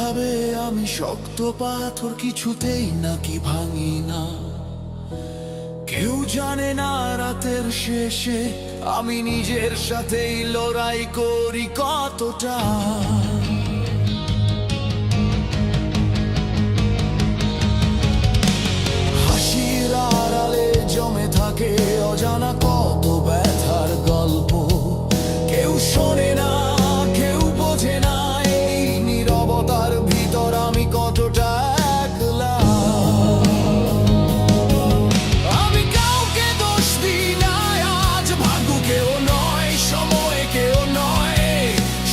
ভাবে আমি শক্ত পাথর, কিছুতেই নাকি ভাঙি না। কেউ জানে না রাতের শেষে আমি নিজের সাথেই লড়াই করি কতটা। হাসির আড়ালে জমে থাকে অজানা কত ব্যথার গল্প। কেউ শোনে না, কেউ বোঝে না এই নীরবতার ভিতর আমি কতটা একলা। আমি কাউকে দোষ দিই না আজ, ভাগ্যকেও নয়, সময়কেও নয়।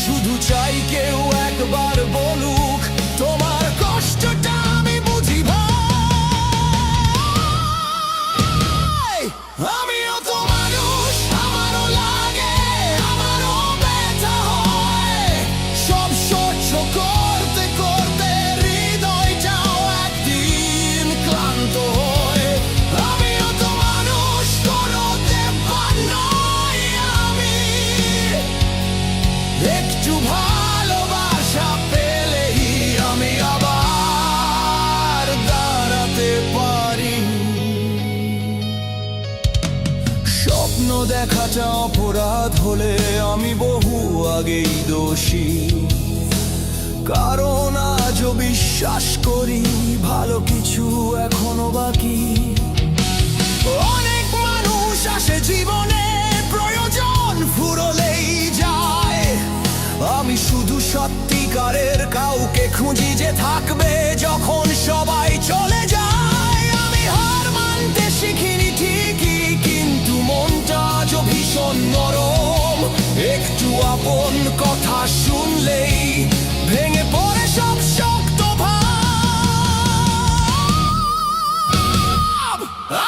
শুধু চাই কেউ একবার বলুক তোমার কষ্টটা আমি বুঝি ভাই। আমিও তো মানুষ, আমারও লাগে, আমারও ব্যথা হয়। সব সহ্য করতে করতে হৃদয়টাও একদিন ক্লান্ত হয়। আমিও তো মানুষ, কোনো দেবতা নই আমি। একটু ভালোবাসা পেলেই আমি আবার দাঁড়াতে পারি। স্বপ্ন দেখাটা অপরাধ হলে আমি বহু আগেই দোষী, কারণ আজও বিশ্বাস করি ভালো কিছু এখনো বাকি। অনেক মানুষ আসে জীবনে, প্রয়োজন ফুরলেই যায়। আমি শুধু সত্যিকারের কাউকে খুঁজি যে থাকবে যখন সবাই চলে যায়। আমি হার মানতে শিখিনি ঠিকই, কিন্তু মনটা আজও ভীষণ নরম। একটু আপন কথা শুনলেই ভেঙে পড়ে সব শক্ত ভাব।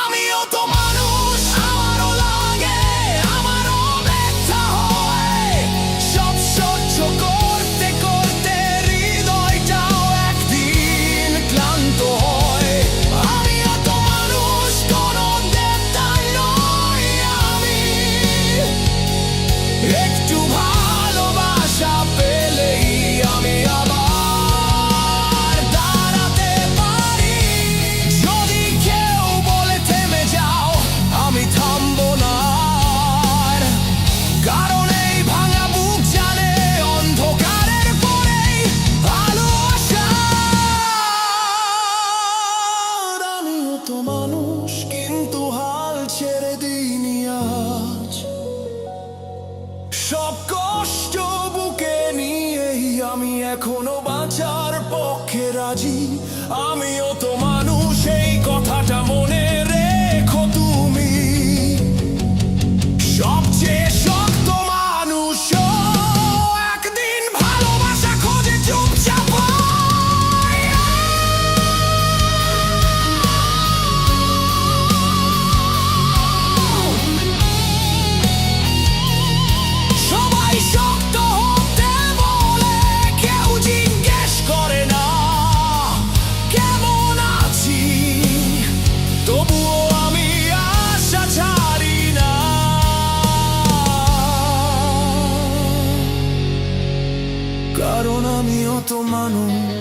আমিও তো মানুষ, আমারও লাগে, আমারও ব্যথা হয়। সব সহ্য করতে করতে হৃদয়টাও একদিন ক্লান্ত হয়। আমিও তো মানুষ, কোনো দেবতা নই আমি। একটু ভালোবাসা পেলেই আমি আবার দাঁড়াতে পারি। যদি কেউ বলে থেমে যাও, আমি থামবো না আর। কারণ এই ভাঙা বুক জানে অন্ধকারের পরেই আলো আসার। আমিও তো মানুষ, কিন্তু হাল ছেড়ে দিইনি আজ। সব কষ্ট বুকে নিয়েই আমি এখনো বাঁচার পক্ষে রাজি। আমিও তো মানুষ, এই কথাটা মনে রেখো তুমি। সবচেয়ে শক্ত মানুষও একদিন ভালোবাসা খোঁজে চুপচাপ হয়। সবাই শক্ত হতে বলে, কেউ জিজ্ঞেস করে না কেমন আছি। তবুও আমি আশা ছাড়ি না। কারণ আমিও তো মানুষ।